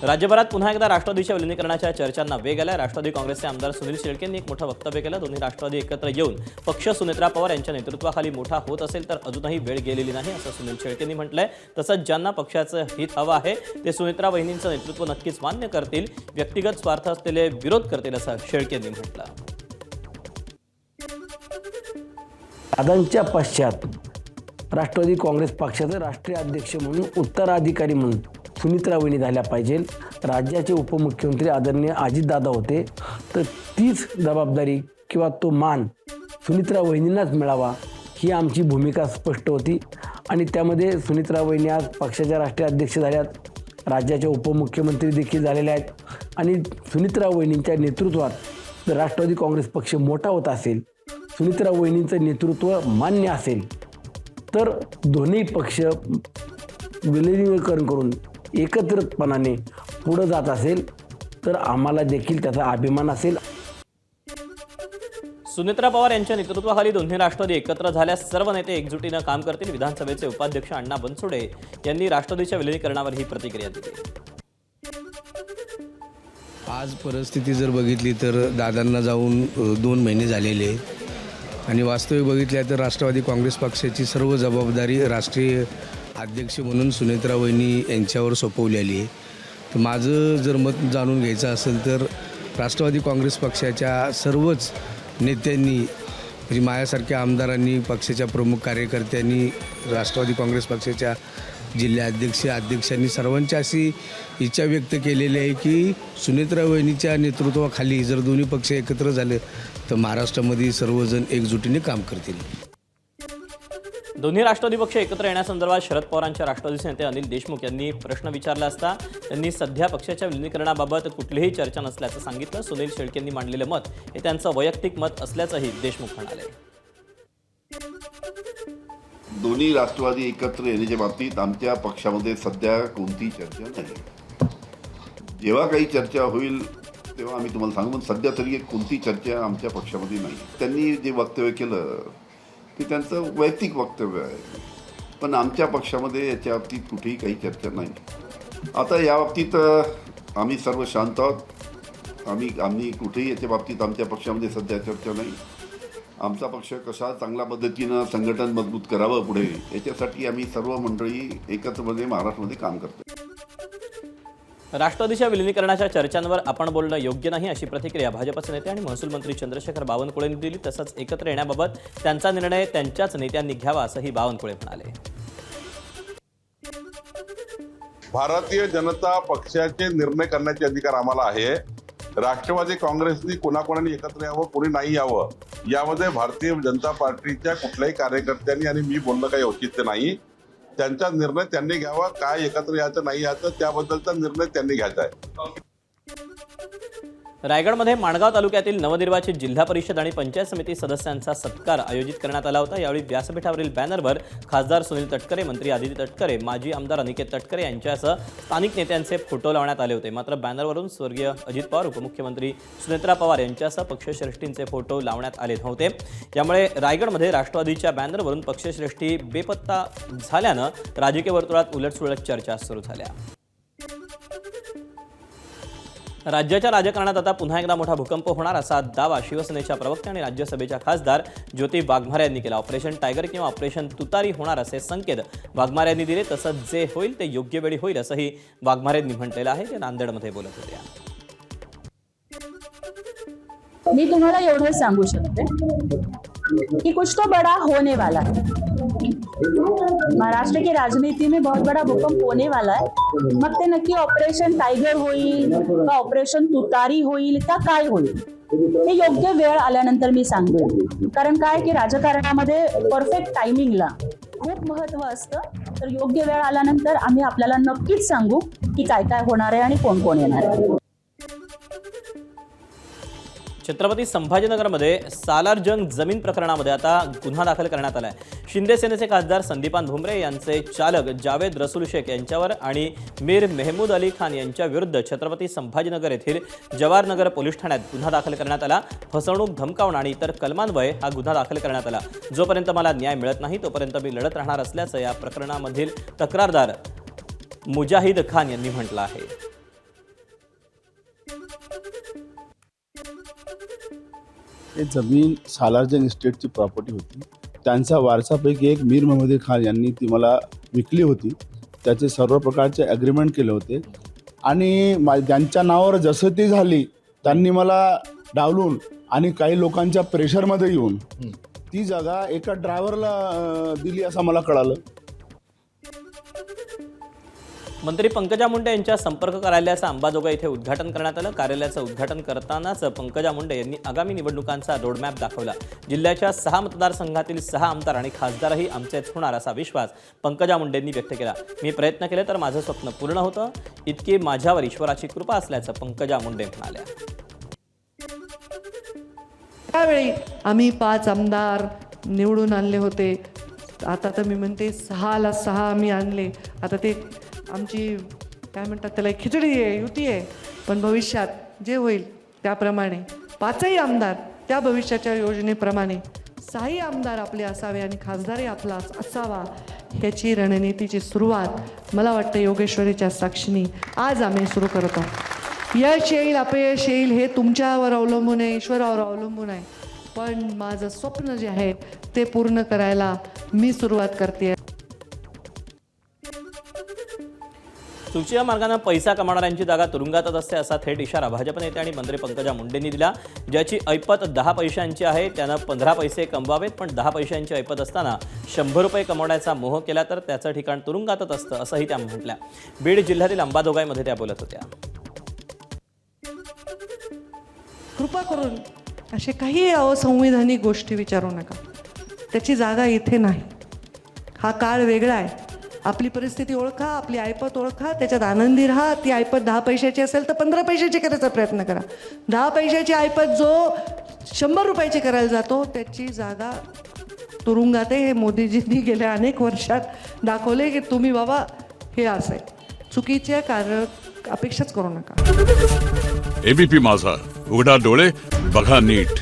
राज्यभरात पुन्हा एकदा राष्ट्रवादीच्या विलीनीकरणाच्या चर्चांना वेग आला। राष्ट्रवादी काँग्रेसचे आमदार सुनील शेळके यांनी एक मोठं वक्तव्य केलं। दोन्ही राष्ट्रवादी एकत्र येऊन पक्ष सुनेत्रा पवार यांच्या नेतृत्वाखाली मोठा होत असेल तर अजूनही वेळ गेलेली नाही असं सुनील शेळकेंनी म्हटलंय। तसंच ज्यांना पक्षाचं हित हवं आहे ते सुनेत्रा वहिनींचं नेतृत्व नक्कीच मान्य करतील, व्यक्तिगत स्वार्थ असलेले विरोध करतील असं शेळकेंनी म्हटलं। दादांच्या पश्चात राष्ट्रवादी काँग्रेस पक्षाचे राष्ट्रीय अध्यक्ष म्हणून उत्तराधिकारी म्हणून सुनेत्रा वहिनी झाल्या पाहिजे। राज्याचे उपमुख्यमंत्री आदरणीय अजितदादा होते, तर तीच जबाबदारी किंवा तो मान सुनेत्रा वहिनींनाच मिळावा ही आमची भूमिका स्पष्ट होती। आणि त्यामध्ये सुनेत्रा वहिनी आज पक्षाच्या राष्ट्रीय अध्यक्ष झाल्यात, राज्याचे उपमुख्यमंत्री देखील झालेले आहेत। आणि सुनेत्रा वहिनींच्या नेतृत्वात जर राष्ट्रवादी काँग्रेस पक्ष मोठा होत असेल, सुनेत्रा वहिनींचं नेतृत्व मान्य असेल, तर दोन्ही पक्ष विलीनीकरण करून एकत्रितपणाने पुढे जात असेल तर आम्हाला देखील त्याचा अभिमान असेल। सुनेत्रा पवार यांच्या नेतृत्वाखाली दोन्ही राष्ट्रवादी एकत्र झाल्यास सर्व नेते एकजुटीनं काम करतील। विधानसभेचे उपाध्यक्ष अण्णा बनसोडे यांनी राष्ट्रवादीच्या विलीनीकरणावर ही प्रतिक्रिया दिली। आज परिस्थिती जर बघितली तर दादांना जाऊन 2 महिने झालेले आहेत आणि वास्तविक बघितलं तर राष्ट्रवादी काँग्रेस पक्षाची सर्व जबाबदारी राष्ट्रीय अध्यक्ष म्हणून सुनेत्रा वहिनी यांच्यावर सोपवलेली आहे। तर माझं जर मत जाणून घ्यायचं असेल तर राष्ट्रवादी काँग्रेस पक्षाच्या सर्वच नेत्यांनी म्हणजे माझ्यासारख्या आमदारांनी, पक्षाच्या प्रमुख कार्यकर्त्यांनी, राष्ट्रवादी काँग्रेस पक्षाच्या अध्यक्षांनी सर्वांची अशी इच्छा व्यक्त केलेली आहे की सुनेत्रा वहिनीच्या नेतृत्वाखाली जर दोन्ही पक्ष एकत्र झाले तर महाराष्ट्रामध्ये सर्वजण एकजुटीने काम करतील। दोन्ही राष्ट्रवादी पक्ष एकत्र येण्यासंदर्भात शरद पवारांच्या राष्ट्रवादीचे नेते अनिल देशमुख यांनी प्रश्न विचारला असता त्यांनी सध्या पक्षाच्या विलीनीकरणाबाबत कुठलीही चर्चा नसल्याचं सांगितलं। सुनील शेळकेंनी मांडलेलं मत हे त्यांचं वैयक्तिक मत असल्याचंही देशमुख म्हणाले। दोन्ही राष्ट्रवादी एकत्र येण्याच्या बाबतीत आमच्या पक्षामध्ये सध्या कोणतीही चर्चा नाही। जेव्हा काही चर्चा होईल तेव्हा आम्ही तुम्हाला सांगू, पण सध्या तरी कोणती चर्चा आमच्या पक्षामध्ये नाही। त्यांनी जे वक्तव्य केलं ते त्यांचं वैयक्तिक वक्तव्य आहे, पण आमच्या पक्षामध्ये याच्या बाबतीत कुठेही काही चर्चा नाही। आता या बाबतीत आम्ही सर्व शांत आहोत। आम्ही कुठेही याच्या बाबतीत आमच्या पक्षामध्ये सध्या चर्चा नाही। आमचा पक्ष कशा चांगल्या पद्धतीनं संघटन मजबूत करावं पुढे याच्यासाठी आम्ही सर्व मंडळी एकत्रपणे महाराष्ट्रामध्ये काम करतो। राष्ट्रवादीच्या विलीनीकरणाच्या चर्चांवर आपण बोलणं योग्य नाही अशी प्रतिक्रिया भाजपचे नेते आणि महसूल मंत्री चंद्रशेखर बावनकुळेंनी दिली। तसंच एकत्र येण्याबाबत त्यांचा निर्णय त्यांच्याच नेत्यांनी घ्यावा असंही बावनकुळे म्हणाले। भारतीय जनता पक्षाचे निर्णय करण्याचे अधिकार आम्हाला आहे। राष्ट्रवादी काँग्रेसनी कोणाकोणाने एकत्र यावं, कोणी नाही यावं यामध्ये भारतीय जनता पार्टीच्या कुठल्याही कार्यकर्त्यांनी आणि मी बोलणं काही औचित्य नाही। त्यांचा निर्णय त्यांनी घ्यावा, काय एकत्र यायचं नाही यायचं त्याबद्दलचा निर्णय त्यांनी घ्यायचा आहे। रायगडमध्ये माणगाव तालुक्यातील नवनिर्वाचित जिल्हा परिषद आणि पंचायत समिती सदस्यांचा सत्कार आयोजित करण्यात आला होता। यावेळी व्यासपीठावरील बॅनरवर खासदार सुनील तटकरे, मंत्री आदिती तटकरे, माजी आमदार अनिकेत तटकरे यांच्यासह स्थानिक नेत्यांचे फोटो लावण्यात आले होते। मात्र बॅनरवरून स्वर्गीय अजित पवार, उपमुख्यमंत्री सुनेत्रा पवार यांच्यासह पक्षश्रेष्ठींचे फोटो लावण्यात आले नव्हते। यामुळे रायगडमध्ये राष्ट्रवादीच्या बॅनरवरून पक्षश्रेष्ठी बेपत्ता झाल्यानं राजकीय वर्तुळात उलटसुलट चर्चा सुरू झाल्या। राज्याच्या राजकारणात आता पुन्हा एकदा मोठा भूकंप होणार असा दावा शिवसेनेच्या प्रवक्ते आणि राज्यसभेच्या खासदार ज्योती वाघमारे यांनी केला। ऑपरेशन टायगर किंवा ऑपरेशन तुतारी होणार असे संकेत वाघमारे यांनी दिले। तसंच जे होईल ते योग्य वेळी होईल असंही वाघमारे यांनी म्हटलेलं आहे। ते नांदेडमध्ये बोलत होते। मी तुम्हाला एवढं सांगू शकते कि कुछ तो बड़ा होने वाला है। महाराष्ट्र की राजनीति में बहुत बड़ा भूकंप होने वाला है। मग ते नक्की ऑपरेशन टायगर होईल का ऑपरेशन तुतारी होईल का काय होईल हे योग्य वेळ आल्यानंतर मी सांगेन। कारण काय की राजकारणामध्ये परफेक्ट टायमिंगला खूप महत्त्व असतं। तर योग्य वेळ आल्यानंतर आम्ही आपल्याला नक्कीच सांगू की काय काय होणार आहे आणि कोण कोण येणार आहे। छत्रपती संभाजीनगरमध्ये सालारजंग जमीन प्रकरणामध्ये आता गुन्हा दाखल करण्यात आला आहे। शिंदे सेनेचे खासदार संदीपान भुमरे यांचे चालक जावेद रसूल शेख यांच्यावर आणि मीर मेहमूद अली खान यांच्या विरुद्ध छत्रपती संभाजीनगर येथील जवाहरनगर पोलीस ठाण्यात गुन्हा दाखल करण्यात आला। फसवणूक, धमकावणं आणि इतर कलमान्वये हा गुन्हा दाखल करण्यात आला। जोपर्यंत मला न्याय मिळत नाही तोपर्यंत मी लढत राहणार असल्याचं या प्रकरणामधील तक्रारदार मुजाहिद खान यांनी म्हटलं आहे। हे जमीन सालार्जन इस्टेटची प्रॉपर्टी होती. त्यांचा वारसापैकी एक मीर महम्मद खान यांनी ती मला विकली होती. त्याचे सर्व प्रकारचे ॲग्रीमेंट केले होते आणि ज्यांच्या नावावर जसं ती झाली त्यांनी मला डावलून आणि काही लोकांच्या प्रेशरमध्ये येऊन ती जागा एका ड्रायव्हरला दिली असं मला कळालं. मंत्री पंकजा मुंडे यांच्या संपर्क कार्यालयाचं अंबाजोगाई येथे उद्घाटन करण्यात आलं. कार्यालयाचं उद्घाटन करतानाच पंकजा मुंडे यांनी आगामी निवडणुकांचा रोडमॅप दाखवला. जिल्ह्याच्या 6 मतदारसंघातील 6 आमदार आणि खासदारही आमचेच होणार असा विश्वास पंकजा मुंडेंनी व्यक्त केला. मी प्रयत्न केले तर माझं स्वप्न पूर्ण होतं. इतकी माझ्यावर ईश्वराची कृपा असल्याचं पंकजा मुंडे म्हणाल्या. त्यावेळी आम्ही 5 आमदार निवडून आणले होते. आता तर मी म्हणते 6ला 6 आम्ही आणले. आता ते आमची काय म्हणतात त्याला खिचडी आहे, युती आहे. पण भविष्यात जे होईल त्याप्रमाणे 5ही आमदार त्या भविष्याच्या योजनेप्रमाणे 6ही आमदार आपले असावे आणि खासदारही आपला असावा ह्याची रणनीतीची सुरुवात मला वाटतं योगेश्वरीच्या साक्षीने आज आम्ही सुरू करत आहोत. यश येईल अपयश येईल हे तुमच्यावर अवलंबून आहे, ईश्वरावर अवलंबून आहे. पण माझं स्वप्न जे आहे ते पूर्ण करायला मी सुरुवात करते. सूचीय मार्गाने पैसा कमावणाऱ्यांची जागा तुरुंगातच असते असा थेट इशारा भाजप नेते आणि मंत्री पंकजा मुंडेंनी दिला. ज्याची ऐपत 10 पैशांची आहे त्यानं 15 पैसे कमवावेत, पण 10 पैशांची ऐपत असताना 100 रुपये कमवण्याचा मोह केला तर त्याचं ठिकाण तुरुंगातच असतं असंही त्या म्हटल्या. बीड जिल्ह्यातील अंबाजोगाईमध्ये त्या बोलत होत्या. कृपा करून असे काही असंवैधानिक गोष्टी विचारू नका. त्याची जागा इथे नाही. हा काळ वेगळा आहे. आपली परिस्थिती ओळखा, आपली ऐपत ओळखा, त्याच्यात आनंदी राहा. ती ऐपत 10 पैशाची असेल तर 15 पैशाची करायचा प्रयत्न करा. 10 पैशाची ऐपत जो 100 रुपयाची करायला जातो त्याची जागा तुरुंगात आहे. हे मोदीजींनी गेल्या अनेक वर्षात दाखवले की तुम्ही बाबा हे असं आहे. चुकीच्या अपेक्षाच करू नका. एबीपी माझा, उघडा डोळे बघा नीट.